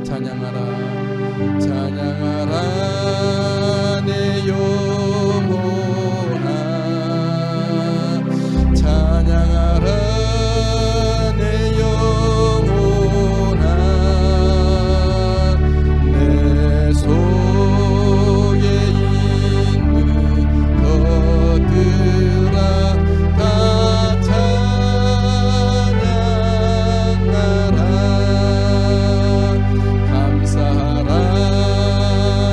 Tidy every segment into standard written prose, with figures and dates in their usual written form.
찬양하라 찬양하라 내 영혼아 찬양하라 내 영혼아 내 속에 있는 것들아 다 찬양하라 감사하라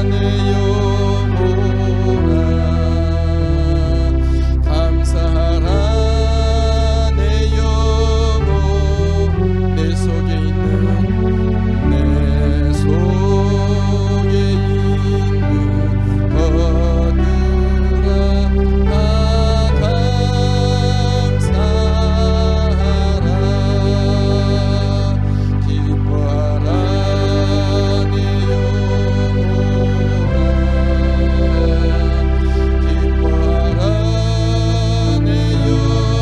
내 영혼아 감사하라 내 영혼 내 속에 있는 내 속에 있는 것들아 다 감사하라 기뻐하라 내 영혼아 기뻐하라 내 영혼아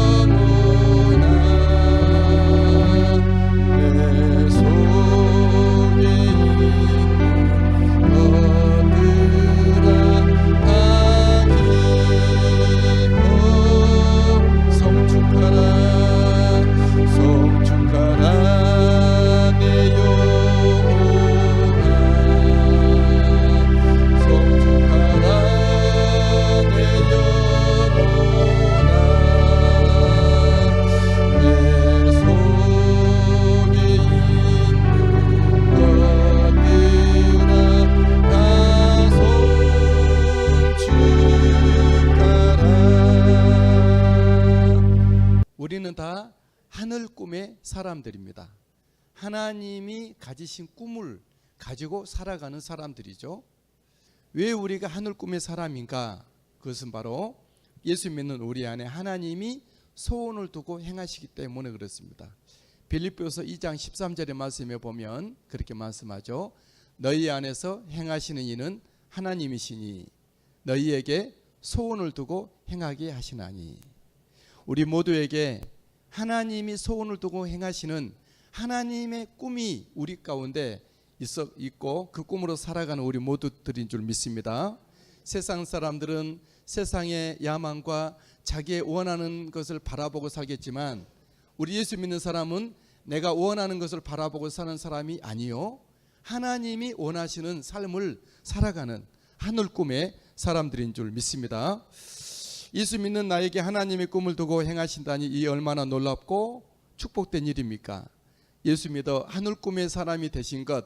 내 속에 있는 것들아 다 기뻐 성축하라 성축하라 내 영혼아 성축하라 내 영혼아 내 속에 있는 것들아 다 성축하라. 우리는 다 하늘 꿈의 사람들입니다. 하나님이 가지신 꿈을 가지고 살아가는 사람들이죠. 왜 우리가 하늘 꿈의 사람인가? 그것은 바로 예수 믿는 우리 안에 하나님이 소원을 두고 행하시기 때문에 그렇습니다. 빌립보서 2장 13절의 말씀에 보면 그렇게 말씀하죠. 너희 안에서 행하시는 이는 하나님이시니 너희에게 소원을 두고 행하게 하시나니. 우리 모두에게 하나님이 소원을 두고 행하시는 하나님의 꿈이 우리 가운데 있고 그 꿈으로 살아가는 우리 모두들인 줄 믿습니다. 세상 사람들은 세상의 야망과 자기의 원하는 것을 바라보고 살겠지만 우리 예수 믿는 사람은 내가 원하는 것을 바라보고 사는 사람이 아니요 하나님이 원하시는 삶을 살아가는 하늘 꿈의 사람들인 줄 믿습니다. 예수 믿는 나에게 하나님의 꿈을 두고 행하신다니 이 얼마나 놀랍고 축복된 일입니까? 예수 믿어 하늘 꿈의 사람이 되신 것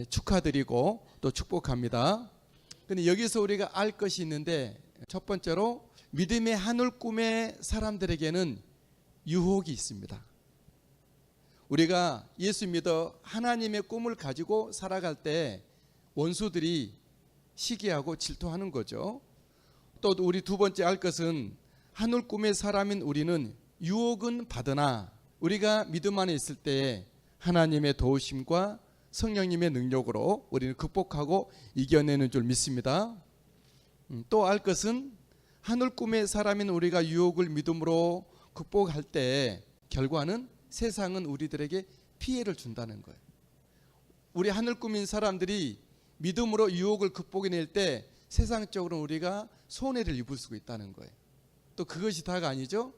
축하드리고 또 축복합니다. 근데 여기서 우리가 알 것이 있는데 첫 번째로 믿음의 하늘 꿈의 사람들에게는 유혹이 있습니다. 우리가 예수 믿어 하나님의 꿈을 가지고 살아갈 때 원수들이 시기하고 질투하는 거죠. 또 우리 두 번째 알 것은 하늘 꿈의 사람인 우리는 유혹은 받으나 우리가 믿음 안에 있을 때 하나님의 도우심과 성령님의 능력으로 우리는 극복하고 이겨내는 줄 믿습니다. 또 알 것은 하늘 꿈의 사람인 우리가 유혹을 믿음으로 극복할 때 결과는 세상은 우리들에게 피해를 준다는 거예요. 우리 하늘 꿈인 사람들이 믿음으로 유혹을 극복해낼 때 세상적으로 우리가 손해를 입을 수 있다는 거예요. 또 그것이 다가 아니죠.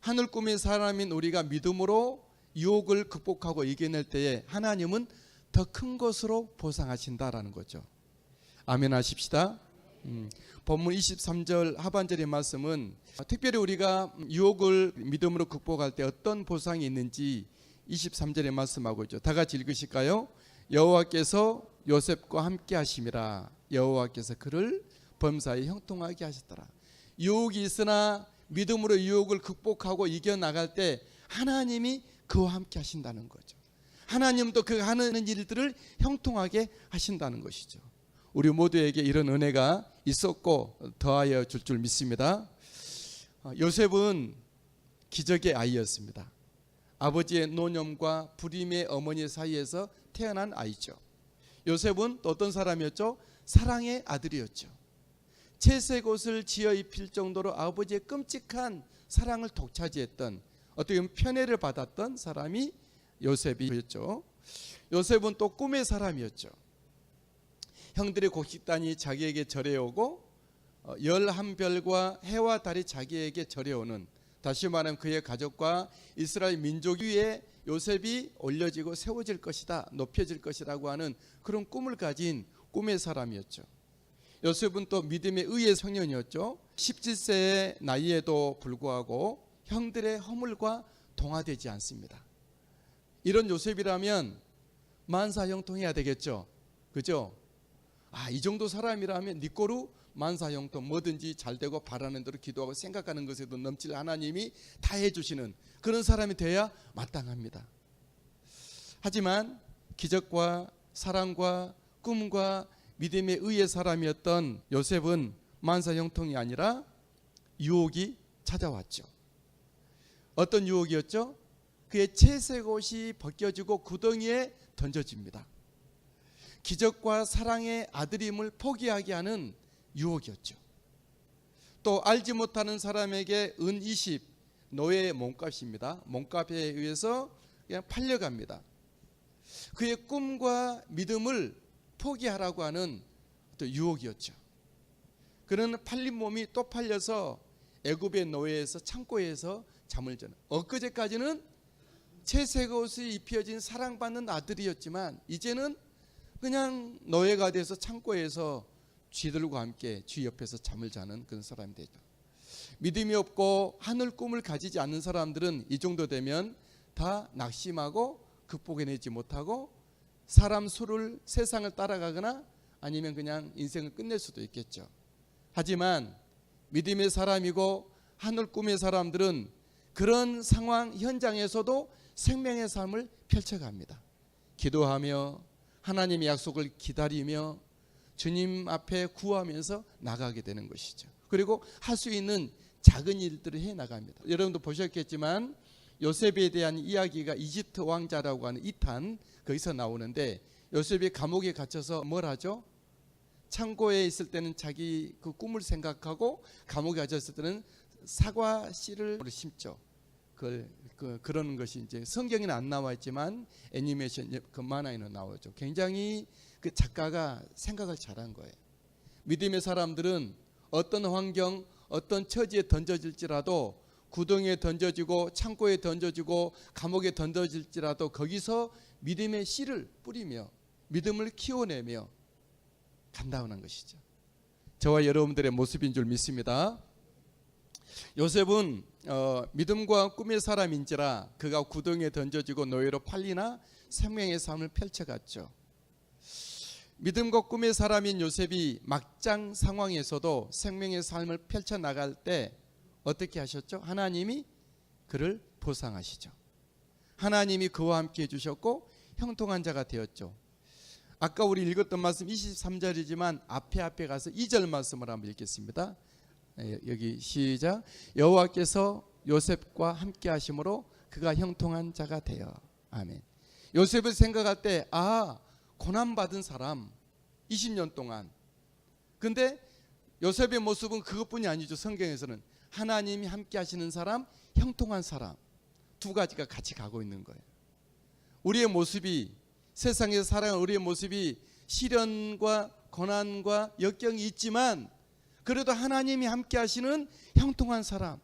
하늘 꿈의 사람인 우리가 믿음으로 유혹을 극복하고 이겨낼 때에 하나님은 더 큰 것으로 보상하신다라는 거죠. 아멘 하십시다. 본문 23절 하반절의 말씀은 특별히 우리가 유혹을 믿음으로 극복할 때 어떤 보상이 있는지 23절에 말씀하고 있죠. 다 같이 읽으실까요? 여호와께서 요셉과 함께 하심이라. 여호와께서 그를 범사에 형통하게 하셨더라. 유혹이 있으나 믿음으로 유혹을 극복하고 이겨나갈 때 하나님이 그와 함께 하신다는 거죠. 하나님도 그 하는 일들을 형통하게 하신다는 것이죠. 우리 모두에게 이런 은혜가 있었고 더하여 줄 줄 믿습니다. 요셉은 기적의 아이였습니다. 아버지의 노념과 불임의 어머니 사이에서 태어난 아이죠. 요셉은 또 어떤 사람이었죠? 사랑의 아들이었죠. 채색 옷을 지어 입힐 정도로 아버지의 끔찍한 사랑을 독차지했던, 어떻게 보면 편애를 받았던 사람이 요셉이었죠. 요셉은 또 꿈의 사람이었죠. 형들의 곡식단이 자기에게 절해오고 11별과 해와 달이 자기에게 절해오는, 다시 말하면 그의 가족과 이스라엘 민족 위에 요셉이 올려지고 세워질 것이다, 높여질 것이라고 하는 그런 꿈을 가진 꿈의 사람이었죠. 요셉은 또 믿음의 의의 청년이었죠. 17세의 나이에도 불구하고 형들의 허물과 동화되지 않습니다. 이런 요셉이라면 만사형통해야 되겠죠. 그죠? 이 정도 사람이라면 니꼬루 만사형통, 뭐든지 잘되고 바라는 대로 기도하고 생각하는 것에도 넘칠 하나님이 다 해주시는 그런 사람이 돼야 마땅합니다. 하지만 기적과 사랑과 꿈과 믿음의 의의 사람이었던 요셉은 만사형통이 아니라 유혹이 찾아왔죠. 어떤 유혹이었죠? 그의 채색옷이 벗겨지고 구덩이에 던져집니다. 기적과 사랑의 아들임을 포기하게 하는 유혹이었죠. 또 알지 못하는 사람에게 은 20, 노예의 몸값입니다. 몸값에 의해서 그냥 팔려갑니다. 그의 꿈과 믿음을 포기하라고 하는 또 유혹이었죠. 그는 팔린 몸이 또 팔려서 애굽의 노예에서 창고에서 잠을 자는, 엊그제까지는 채색옷이 입혀진 사랑받는 아들이었지만 이제는 그냥 노예가 돼서 창고에서 쥐들과 함께 쥐 옆에서 잠을 자는 그런 사람이 되죠. 믿음이 없고 하늘 꿈을 가지지 않는 사람들은 이 정도 되면 다 낙심하고 극복해내지 못하고 사람 수를, 세상을 따라가거나 아니면 그냥 인생을 끝낼 수도 있겠죠. 하지만 믿음의 사람이고 하늘 꿈의 사람들은 그런 상황 현장에서도 생명의 삶을 펼쳐갑니다. 기도하며 하나님의 약속을 기다리며 주님 앞에 구하면서 나가게 되는 것이죠. 그리고 할 수 있는 작은 일들을 해 나갑니다. 여러분도 보셨겠지만 요셉에 대한 이야기가 이집트 왕자라고 하는 이탄, 거기서 나오는데 요셉이 감옥에 gat혀서 뭘 하죠? 창고에 있을 때는 자기 그 꿈을 생각하고 감옥에 갇혔을 때는 사과 씨를 심죠. 그러는 것이 이제 성경에는 안 나와 있지만 애니메이션 그 만화에는 나오죠. 굉장히 그 작가가 생각을 잘한 거예요. 믿음의 사람들은 어떤 환경, 어떤 처지에 던져질지라도, 구덩이에 던져지고 창고에 던져지고 감옥에 던져질지라도 거기서 믿음의 씨를 뿌리며 믿음을 키워내며 간다는 것이죠. 저와 여러분들의 모습인 줄 믿습니다. 요셉은 믿음과 꿈의 사람인지라 그가 구덩이에 던져지고 노예로 팔리나 생명의 삶을 펼쳐갔죠. 믿음과 꿈의 사람인 요셉이 막장 상황에서도 생명의 삶을 펼쳐나갈 때 어떻게 하셨죠? 하나님이 그를 보상하시죠. 하나님이 그와 함께 해주셨고 형통한 자가 되었죠. 아까 우리 읽었던 말씀 23절이지만 앞에 가서 2절 말씀을 한번 읽겠습니다. 여기 시작. 여호와께서 요셉과 함께 하심으로 그가 형통한 자가 되어. 아멘. 요셉을 생각할 때 고난받은 사람 20년 동안. 근데 요셉의 모습은 그것뿐이 아니죠. 성경에서는 하나님이 함께 하시는 사람, 형통한 사람, 두 가지가 같이 가고 있는 거예요. 우리의 모습이, 세상에서 살아가는 우리의 모습이 시련과 고난과 역경이 있지만 그래도 하나님이 함께 하시는 형통한 사람,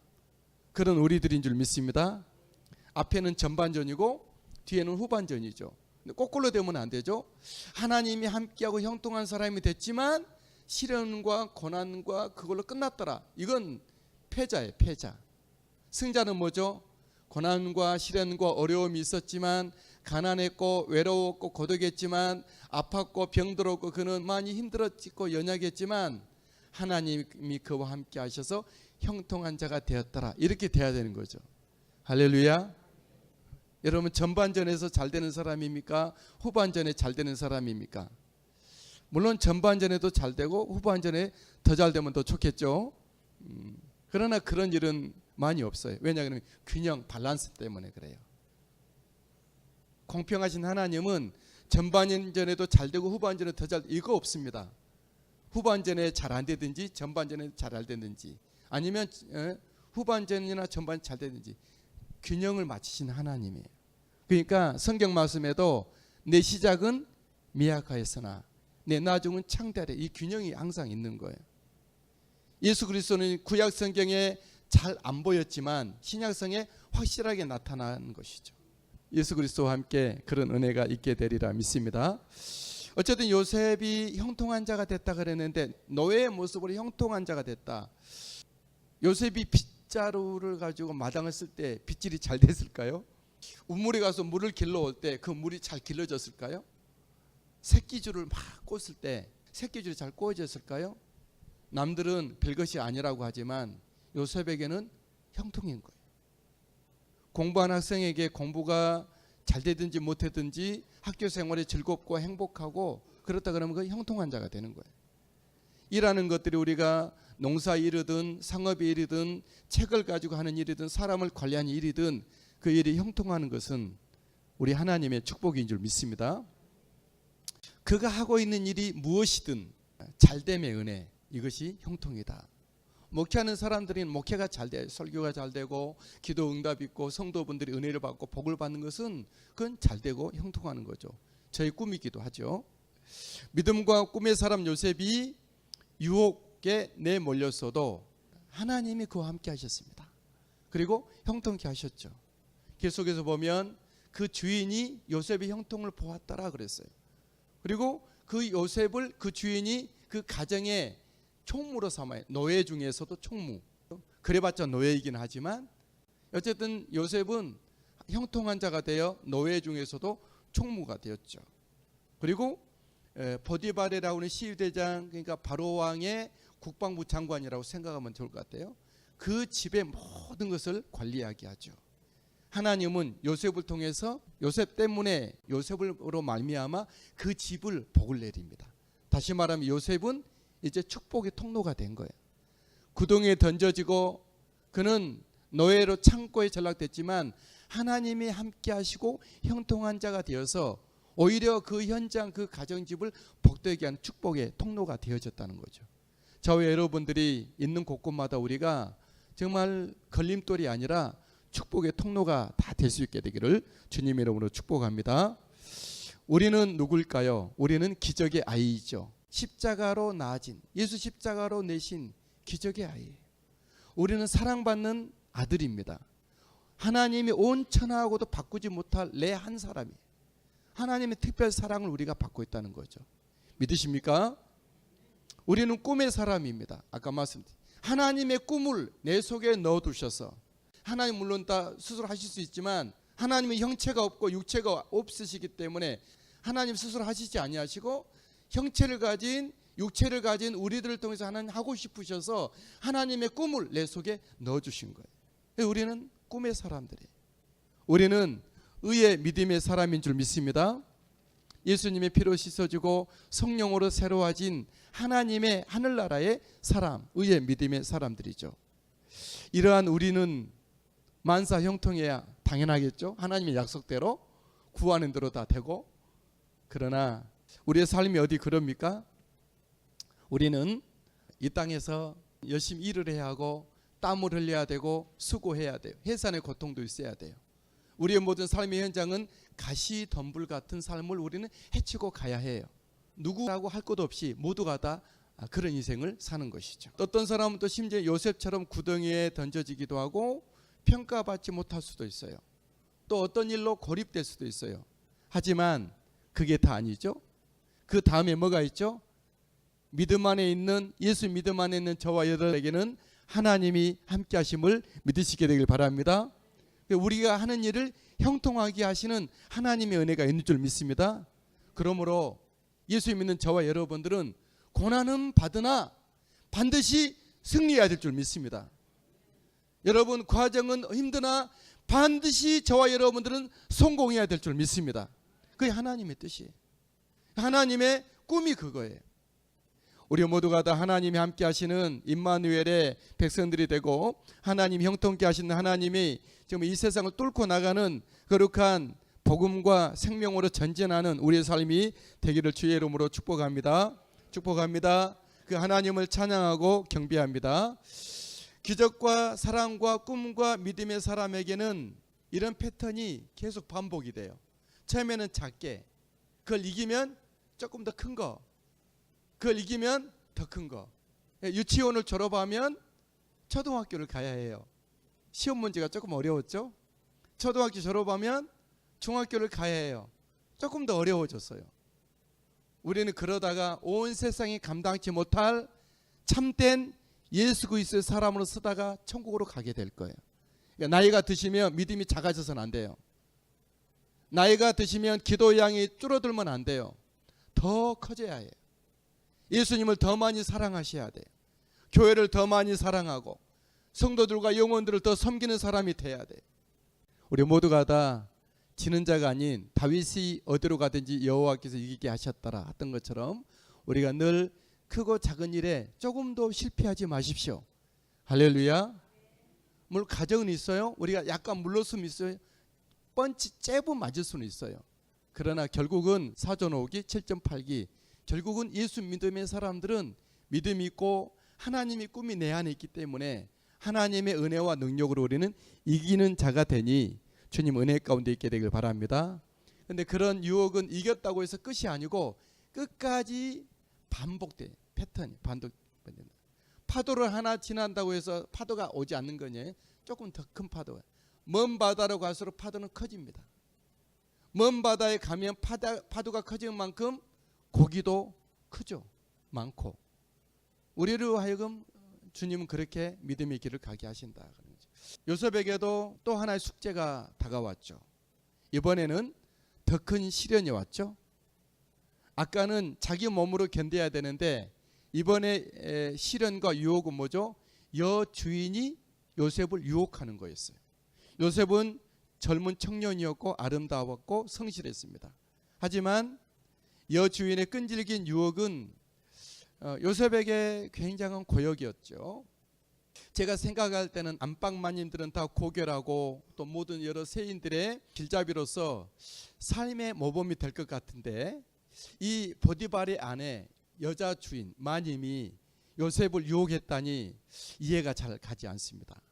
그런 우리들인 줄 믿습니다. 앞에는 전반전이고 뒤에는 후반전이죠. 근데 거꾸로 되면 안 되죠. 하나님이 함께하고 형통한 사람이 됐지만 시련과 고난과 그걸로 끝났더라. 이건 패자예요, 패자. 승자는 뭐죠? 고난과 시련과 어려움이 있었지만, 가난했고 외로웠고 고독했지만, 아팠고 병들었고 그는 많이 힘들었고 연약했지만 하나님이 그와 함께 하셔서 형통한 자가 되었더라. 이렇게 돼야 되는 거죠. 할렐루야. 여러분, 전반전에서 잘 되는 사람입니까? 후반전에 잘 되는 사람입니까? 물론 전반전에도 잘 되고 후반전에 더 잘 되면 더 좋겠죠. 그러나 그런 일은 많이 없어요. 왜냐하면 균형, 밸런스 때문에 그래요. 공평하신 하나님은 전반전에도 잘 되고 후반전에 더 잘, 이거 없습니다. 후반전에 잘 안 되든지 전반전에 잘 안 되든지, 아니면 후반전이나 전반전 잘 되든지 균형을 맞추신 하나님이에요. 그러니까 성경 말씀에도 내 시작은 미약하였으나 내 나중은 창대하리. 이 균형이 항상 있는 거예요. 예수 그리스도는 구약 성경에 잘 안 보였지만 신약성에 확실하게 나타난 것이죠. 예수 그리스도와 함께 그런 은혜가 있게 되리라 믿습니다. 어쨌든 요셉이 형통한 자가 됐다 그랬는데 노예의 모습으로 형통한 자가 됐다. 요셉이 빗자루를 가지고 마당을 쓸 때 빗질이 잘 됐을까요? 우물에 가서 물을 길러올 때 그 물이 잘 길러졌을까요? 새끼줄을 막 꽂을 때 새끼줄이 잘 꽂아졌을까요? 남들은 별것이 아니라고 하지만 요셉에게는 형통인 거예요. 공부한 학생에게 공부가 잘 되든지 못되든지 학교 생활이 즐겁고 행복하고 그렇다 그러면 그 형통한 자가 되는 거예요. 일하는 것들이 우리가 농사 일이든 상업의 일이든 책을 가지고 하는 일이든 사람을 관리하는 일이든 그 일이 형통하는 것은 우리 하나님의 축복인 줄 믿습니다. 그가 하고 있는 일이 무엇이든 잘됨의 은혜, 이것이 형통이다. 목회하는 사람들은 목회가 잘 돼, 설교가 잘 되고 기도 응답 있고 성도분들이 은혜를 받고 복을 받는 것은 그건 잘 되고 형통하는 거죠. 저희 꿈이기도 하죠. 믿음과 꿈의 사람 요셉이 유혹에 내몰렸어도 하나님이 그와 함께 하셨습니다. 그리고 형통케 하셨죠. 계속해서 보면 그 주인이 요셉의 형통을 보았더라 그랬어요. 그리고 그 요셉을 그 주인이 그 가정의 총무로 삼아요. 노예 중에서도 총무. 그래봤자 노예이긴 하지만 어쨌든 요셉은 형통한 자가 되어 노예 중에서도 총무가 되었죠. 그리고 보디발이라고 하는 시위대장, 그러니까 바로 왕의 국방부 장관이라고 생각하면 좋을 것 같아요. 그 집의 모든 것을 관리하게 하죠. 하나님은 요셉을 통해서 요셉 때문에 요셉으로 말미암아 그 집을 복을 내립니다. 다시 말하면 요셉은 이제 축복의 통로가 된 거예요. 구덩이에 던져지고 그는 노예로 창고에 전락됐지만 하나님이 함께 하시고 형통한 자가 되어서 오히려 그 현장 그 가정집을 복되게 하는 축복의 통로가 되어졌다는 거죠. 저와 여러분들이 있는 곳곳마다 우리가 정말 걸림돌이 아니라 축복의 통로가 다 될 수 있게 되기를 주님의 이름으로 축복합니다. 우리는 누굴까요? 우리는 기적의 아이죠. 십자가로 나아진, 예수 십자가로 내신 기적의 아이예요. 우리는 사랑받는 아들입니다. 하나님이 온 천하하고도 바꾸지 못할 내 한 사람이에요. 하나님의 특별 사랑을 우리가 받고 있다는 거죠. 믿으십니까? 우리는 꿈의 사람입니다. 아까 말씀드린 하나님의 꿈을 내 속에 넣어두셔서, 하나님 물론 다 스스로 하실 수 있지만 하나님은 형체가 없고 육체가 없으시기 때문에 하나님 스스로 하시지 아니하시고 형체를 가진 육체를 가진 우리들을 통해서 하나님 하고 싶으셔서 하나님의 꿈을 내 속에 넣어주신 거예요. 우리는 꿈의 사람들이에요. 우리는 의의 믿음의 사람인 줄 믿습니다. 예수님의 피로 씻어지고 성령으로 새로워진 하나님의 하늘나라의 사람, 의의 믿음의 사람들이죠. 이러한 우리는 만사 형통해야 당연하겠죠. 하나님의 약속대로 구하는 대로 다 되고. 그러나 우리의 삶이 어디 그럽니까? 우리는 이 땅에서 열심히 일을 해야 하고 땀을 흘려야 되고 수고해야 돼요. 해산의 고통도 있어야 돼요. 우리의 모든 삶의 현장은 가시덤불 같은 삶을 우리는 헤치고 가야 해요. 누구라고 할 것 없이 모두가 다 그런 인생을 사는 것이죠. 어떤 사람은 또 심지어 요셉처럼 구덩이에 던져지기도 하고 평가받지 못할 수도 있어요. 또 어떤 일로 고립될 수도 있어요. 하지만 그게 다 아니죠. 그 다음에 뭐가 있죠? 믿음 안에 있는, 예수 믿음 안에 있는 저와 여러분에게는 하나님이 함께 하심을 믿으시게 되길 바랍니다. 우리가 하는 일을 형통하게 하시는 하나님의 은혜가 있는 줄 믿습니다. 그러므로 예수 믿는 저와 여러분들은 고난은 받으나 반드시 승리해야 될 줄 믿습니다. 여러분 과정은 힘드나 반드시 저와 여러분들은 성공해야 될 줄 믿습니다. 그게 하나님의 뜻이에요. 하나님의 꿈이 그거예요. 우리 모두가 다 하나님이 함께 하시는 임마누엘의 백성들이 되고 하나님 형통케 하시는 하나님이 지금 이 세상을 뚫고 나가는 거룩한 복음과 생명으로 전진하는 우리의 삶이 되기를 주의 이름으로 축복합니다. 축복합니다. 그 하나님을 찬양하고 경배합니다. 기적과 사랑과 꿈과 믿음의 사람에게는 이런 패턴이 계속 반복이 돼요. 처음에는 작게, 그걸 이기면 조금 더 큰 거, 그걸 이기면 더 큰 거. 유치원을 졸업하면 초등학교를 가야 해요. 시험 문제가 조금 어려웠죠. 초등학교 졸업하면 중학교를 가야 해요. 조금 더 어려워졌어요. 우리는 그러다가 온 세상이 감당치 못할 참된 예수 그리스도의 사람으로 쓰다가 천국으로 가게 될 거예요. 그러니까 나이가 드시면 믿음이 작아져서는 안 돼요. 나이가 드시면 기도 양이 줄어들면 안 돼요. 더 커져야 해요. 예수님을 더 많이 사랑하셔야 돼요. 교회를 더 많이 사랑하고 성도들과 영혼들을 더 섬기는 사람이 돼야 돼요. 우리 모두가 다 지는 자가 아닌 다윗이 어디로 가든지 여호와께서 이기게 하셨더라 했던 것처럼 우리가 늘 크고 작은 일에 조금도 실패하지 마십시오. 할렐루야. 물론 가정은 있어요. 우리가 약간 물러설 수는 있어요. 펀치 잽은 맞을 수는 있어요. 그러나 결국은 사도행전 7.8기 결국은 예수 믿음의 사람들은 믿음이 있고 하나님의 꿈이 내 안에 있기 때문에 하나님의 은혜와 능력으로 우리는 이기는 자가 되니 주님 은혜 가운데 있게 되길 바랍니다. 그런데 그런 유혹은 이겼다고 해서 끝이 아니고 끝까지 반복돼. 패턴이 반복된다. 파도를 하나 지난다고 해서 파도가 오지 않는 거냐. 조금 더 큰 파도가. 먼 바다로 갈수록 파도는 커집니다. 먼 바다에 가면 파도가 커지는 만큼 고기도 크죠. 많고. 우리로 하여금 주님은 그렇게 믿음의 길을 가게 하신다. 요셉에게도 또 하나의 숙제가 다가왔죠. 이번에는 더 큰 시련이 왔죠. 아까는 자기 몸으로 견뎌야 되는데 이번에 시련과 유혹은 뭐죠? 여주인이 요셉을 유혹하는 거였어요. 요셉은 젊은 청년이었고 아름다웠고 성실했습니다. 하지만 여주인의 끈질긴 유혹은 요셉에게 굉장한 고역이었죠. 제가 생각할 때는 안방마님들은 다 고결하고 또 모든 여러 세인들의 길잡이로서 삶의 모범이 될 것 같은데 이 보디발의 아내 여자 주인 마님이 요셉을 유혹했다니 이해가 잘 가지 않습니다.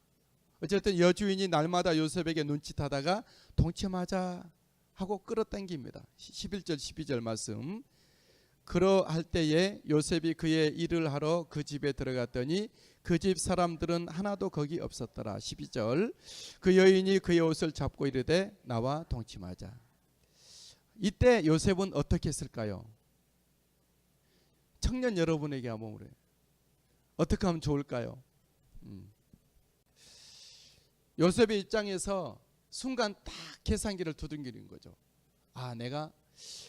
어쨌든 여주인이 날마다 요셉에게 눈짓하다가 동침하자 하고 끌어당깁니다. 11절 12절 말씀. 그러할 때에 요셉이 그의 일을 하러 그 집에 들어갔더니 그 집 사람들은 하나도 거기 없었더라. 12절. 그 여인이 그의 옷을 잡고 이르되 나와 동침하자. 이때 요셉은 어떻게 했을까요? 청년 여러분에게 한번 그래요. 어떻게 하면 좋을까요? 요셉의 입장에서 순간 딱 계산기를 두둥기는 거죠. 아, 내가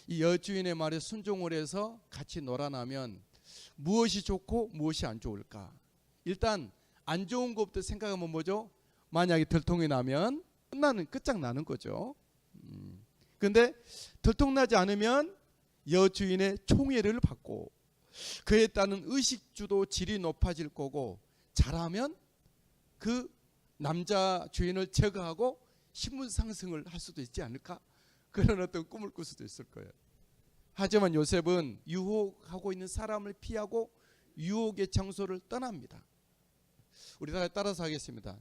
이 여주인의 말에 순종을 해서 같이 놀아나면 무엇이 좋고 무엇이 안 좋을까? 일단 안 좋은 것부터 생각하면 뭐죠? 만약에 들통이 나면 끝장나는 거죠. 그런데 들통나지 않으면 여주인의 총애를 받고 그에 따른 의식주도 질이 높아질 거고 잘하면 그 남자 주인을 제거하고 신분 상승을 할 수도 있지 않을까? 그런 어떤 꿈을 꿀 수도 있을 거예요. 하지만 요셉은 유혹하고 있는 사람을 피하고 유혹의 장소를 떠납니다. 우리 다 따라서 하겠습니다.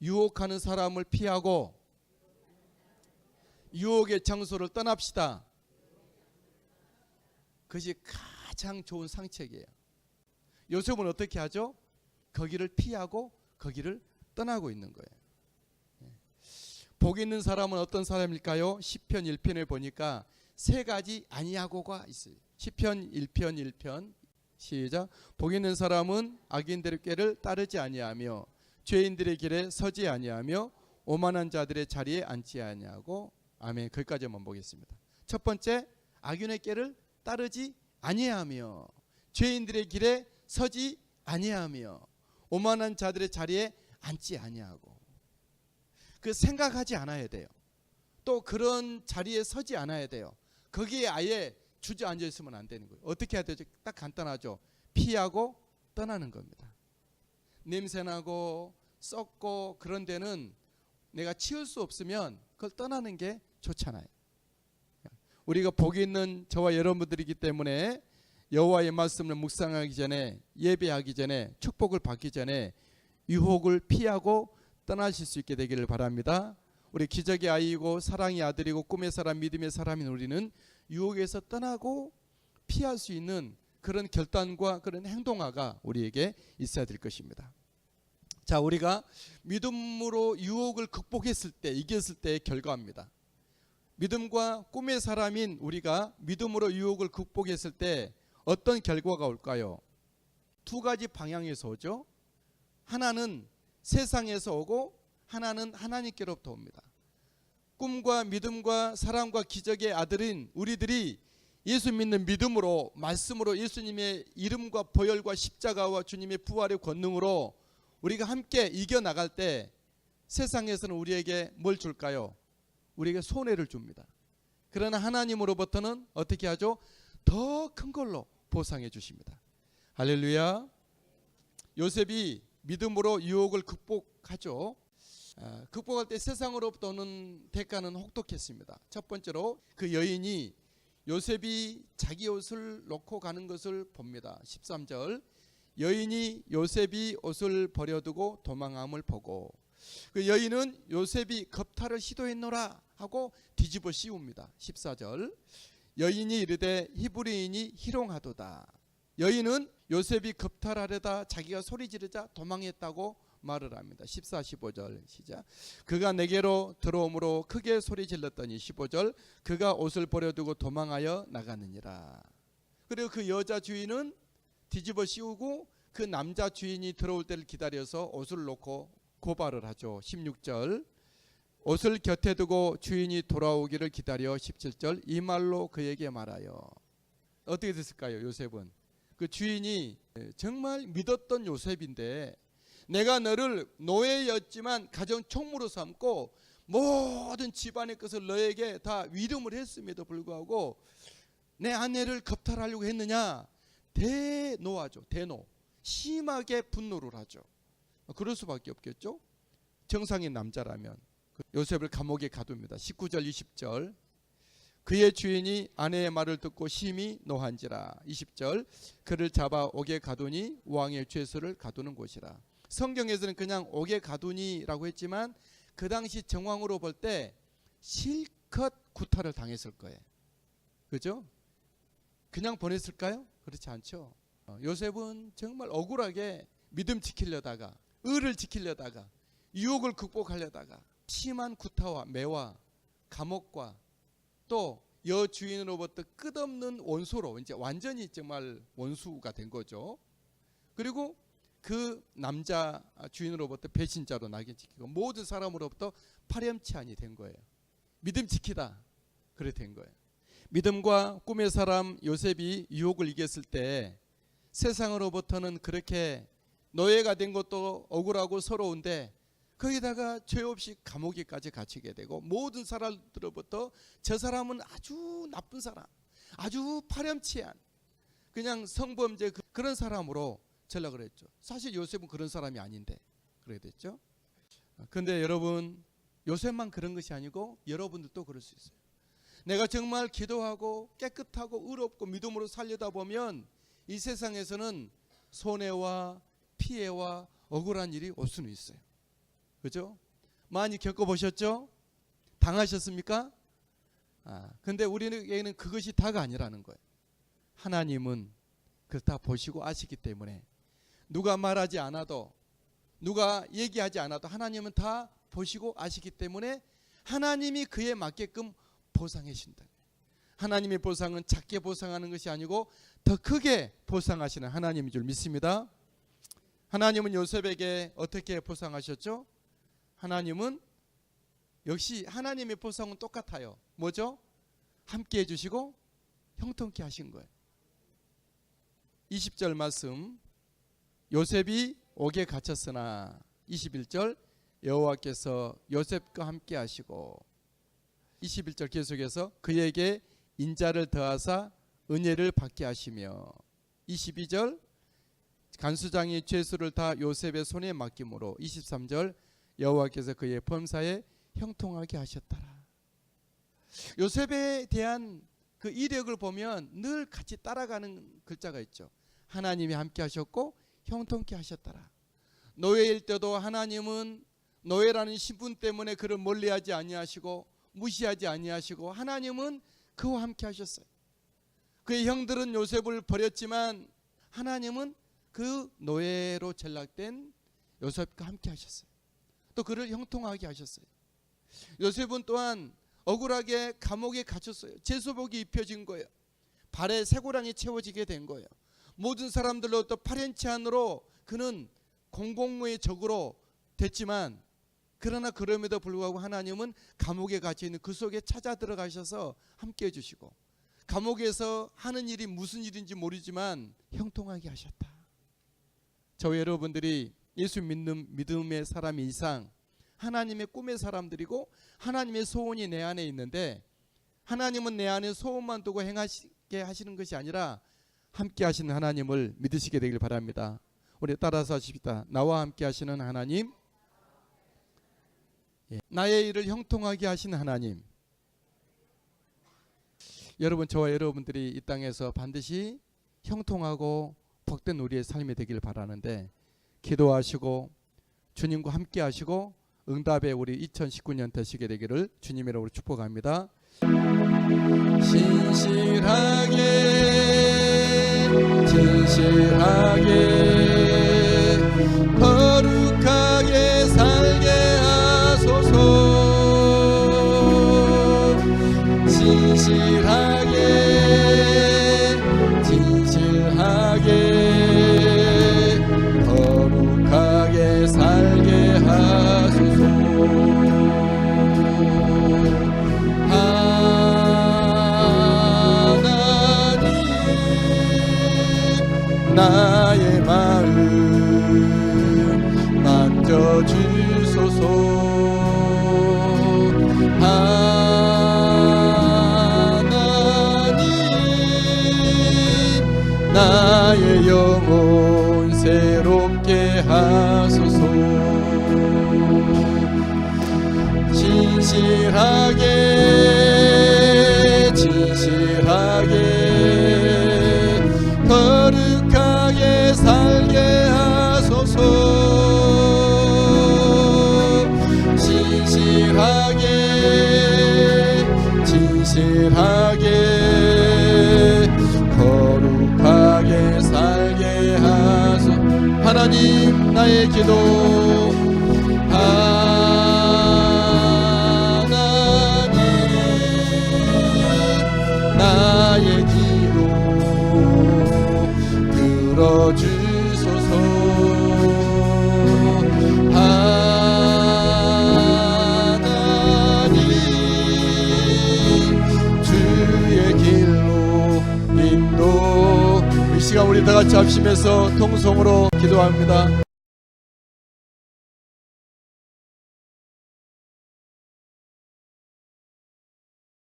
유혹하는 사람을 피하고 유혹의 장소를 떠납시다. 그것이 가장 좋은 상책이에요. 요셉은 어떻게 하죠? 거기를 피하고 거기를 떠나고 있는 거예요. 복 있는 사람은 어떤 사람일까요? 시편 1편에 보니까 세 가지 아니하고가 있어요. 시편 1편 1편 시작. 복 있는 사람은 악인들의 꾀를 따르지 아니하며 죄인들의 길에 서지 아니하며 오만한 자들의 자리에 앉지 아니하고 아멘. 거기까지만 보겠습니다. 첫 번째, 악인의 꾀를 따르지 아니하며 죄인들의 길에 서지 아니하며 오만한 자들의 자리에 앉지 아니하고. 그 생각하지 않아야 돼요. 또 그런 자리에 서지 않아야 돼요. 거기에 아예 주저앉아 있으면 안 되는 거예요. 어떻게 해야 되죠? 딱 간단하죠. 피하고 떠나는 겁니다. 냄새나고 썩고 그런 데는 내가 치울 수 없으면 그걸 떠나는 게 좋잖아요. 우리가 복이 있는 저와 여러분들이기 때문에 여호와의 말씀을 묵상하기 전에 예배하기 전에 축복을 받기 전에 유혹을 피하고 떠나실 수 있게 되기를 바랍니다. 우리 기적의 아이이고 사랑의 아들이고 꿈의 사람 믿음의 사람인 우리는 유혹에서 떠나고 피할 수 있는 그런 결단과 그런 행동화가 우리에게 있어야 될 것입니다. 자, 우리가 믿음으로 유혹을 극복했을 때, 이겼을 때의 결과입니다. 믿음과 꿈의 사람인 우리가 믿음으로 유혹을 극복했을 때 어떤 결과가 올까요? 두 가지 방향에서 오죠. 하나는 세상에서 오고 하나는 하나님께로부터 옵니다. 꿈과 믿음과 사랑과 기적의 아들인 우리들이 예수 믿는 믿음으로, 말씀으로, 예수님의 이름과 보혈과 십자가와 주님의 부활의 권능으로 우리가 함께 이겨나갈 때 세상에서는 우리에게 뭘 줄까요? 우리에게 손해를 줍니다. 그러나 하나님으로부터는 어떻게 하죠? 더 큰 걸로 보상해 주십니다. 할렐루야. 요셉이 믿음으로 유혹을 극복하죠. 극복할 때 세상으로부터 오는 대가는 혹독했습니다. 첫 번째로 그 여인이 요셉이 자기 옷을 놓고 가는 것을 봅니다. 13절, 여인이 요셉이 옷을 버려두고 도망함을 보고 그 여인은 요셉이 겁탈을 시도했노라 하고 뒤집어 씌웁니다. 14절, 여인이 이르되 히브리인이 희롱하도다. 여인은 요셉이 겁탈하려다 자기가 소리 지르자 도망했다고 말을 합니다. 14, 15절 시작. 그가 내게로 들어오므로 크게 소리 질렀더니 15절, 그가 옷을 버려두고 도망하여 나가느니라. 그리고 그 여자 주인은 뒤집어 씌우고 그 남자 주인이 들어올 때를 기다려서 옷을 놓고 고발을 하죠. 16절, 옷을 곁에 두고 주인이 돌아오기를 기다려 17절, 이 말로 그에게 말하여. 어떻게 됐을까요? 요셉은 그 주인이 정말 믿었던 요셉인데 내가 너를 노예였지만 가정 총무로 삼고 모든 집안의 것을 너에게 다 위름을 했음에도 불구하고 내 아내를 겁탈하려고 했느냐? 대노하죠. 대노. 심하게 분노를 하죠. 그럴 수밖에 없겠죠. 정상인 남자라면. 요셉을 감옥에 가둡니다. 19절 20절, 그의 주인이 아내의 말을 듣고 심히 노한지라. 20절, 그를 잡아 옥에 가두니 왕의 죄수를 가두는 곳이라. 성경에서는 그냥 옥에 가두니라고 했지만 그 당시 정황으로 볼 때 실컷 구타를 당했을 거예요. 그죠? 그냥 보냈을까요? 그렇지 않죠. 요셉은 정말 억울하게 믿음 지키려다가, 의를 지키려다가, 유혹을 극복하려다가 심한 구타와 매와 감옥과 또 여주인으로부터 끝없는 원수로 이제 완전히 정말 원수가 된 거죠. 그리고 그 남자 주인으로부터 배신자로 낙인 찍히고 모든 사람으로부터 파렴치한이 된 거예요. 믿음 지키다 그래 된 거예요. 믿음과 꿈의 사람 요셉이 유혹을 이겼을 때 세상으로부터는 그렇게 노예가 된 것도 억울하고 서러운데 거기다가 죄 없이 감옥에까지 갇히게 되고 모든 사람들로부터 저 사람은 아주 나쁜 사람, 아주 파렴치한 그냥 성범죄 그런 사람으로 전락을 했죠. 사실 요셉은 그런 사람이 아닌데 그래야 됐죠. 그런데 여러분, 요셉만 그런 것이 아니고 여러분들도 그럴 수 있어요. 내가 정말 기도하고 깨끗하고 의롭고 믿음으로 살려다 보면 이 세상에서는 손해와 피해와 억울한 일이 올 수는 있어요. 그죠? 많이 겪어보셨죠? 당하셨습니까? 근데 우리에게는 그것이 다가 아니라는 거예요. 하나님은 그걸 다 보시고 아시기 때문에 누가 말하지 않아도 누가 얘기하지 않아도 하나님은 다 보시고 아시기 때문에 하나님이 그에 맞게끔 보상해 주신다. 하나님의 보상은 작게 보상하는 것이 아니고 더 크게 보상하시는 하나님인 줄 믿습니다. 하나님은 요셉에게 어떻게 보상하셨죠? 하나님은 역시 하나님의 보상은 똑같아요. 뭐죠? 함께 해주시고 형통케 하신 거예요. 20절 말씀, 요셉이 옥에 갇혔으나 21절, 여호와께서 요셉과 함께 하시고 21절 계속해서 그에게 인자를 더하사 은혜를 받게 하시며 22절, 간수장이 죄수를 다 요셉의 손에 맡김으로 23절, 여호와께서 그의 범사에 형통하게 하셨더라. 요셉에 대한 그 이력을 보면 늘 같이 따라가는 글자가 있죠. 하나님이 함께 하셨고 형통케 하셨더라. 노예일 때도 하나님은 노예라는 신분 때문에 그를 멀리하지 아니하시고 무시하지 아니하시고 하나님은 그와 함께 하셨어요. 그의 형들은 요셉을 버렸지만 하나님은 그 노예로 전락된 요셉과 함께 하셨어요. 또 그를 형통하게 하셨어요. 요셉은 또한 억울하게 감옥에 갇혔어요. 제수복이 입혀진 거예요. 발에 쇠고랑이 채워지게 된 거예요. 모든 사람들로부터 파렴치 한으로 그는 공공의 적으로 됐지만, 그러나 그럼에도 불구하고 하나님은 감옥에 갇혀 있는 그 속에 찾아 들어가셔서 함께 해주시고, 감옥에서 하는 일이 무슨 일인지 모르지만 형통하게 하셨다. 저와 여러분들이 예수 믿는 믿음의 사람이 이상 하나님의 꿈의 사람들이고 하나님의 소원이 내 안에 있는데, 하나님은 내 안에 소원만 두고 행하시게 하시는 것이 아니라 함께 하시는 하나님을 믿으시게 되길 바랍니다. 우리 따라서 하십시다. 나와 함께 하시는 하나님, 나의 일을 형통하게 하시는 하나님. 여러분, 저와 여러분들이 이 땅에서 반드시 형통하고 복된 우리의 삶이 되길 바라는데, 기도하시고 주님과 함께 하시고 응답의 우리 2019년 되시게 되기를 주님의 이름으로 축복합니다. 신실하게 진실하게 거룩하게 살게 하소서. 신실하게 진실하게 거룩하게 살게 하소서. 하나님, 나의 마음 만져주소서. 하나님, 나의 영혼 새롭게 하소서. 진실하게 진실하게 거룩하게 살게 하소서. 진실하게 진실하게 거룩하게 살게 하소서. 하나님, 나의 기도 하나님, 나의 기도 들어주소서. 하나님, 주의 길로 인도. 이 시간 우리 다 같이 합심해서 통성으로 기도합니다.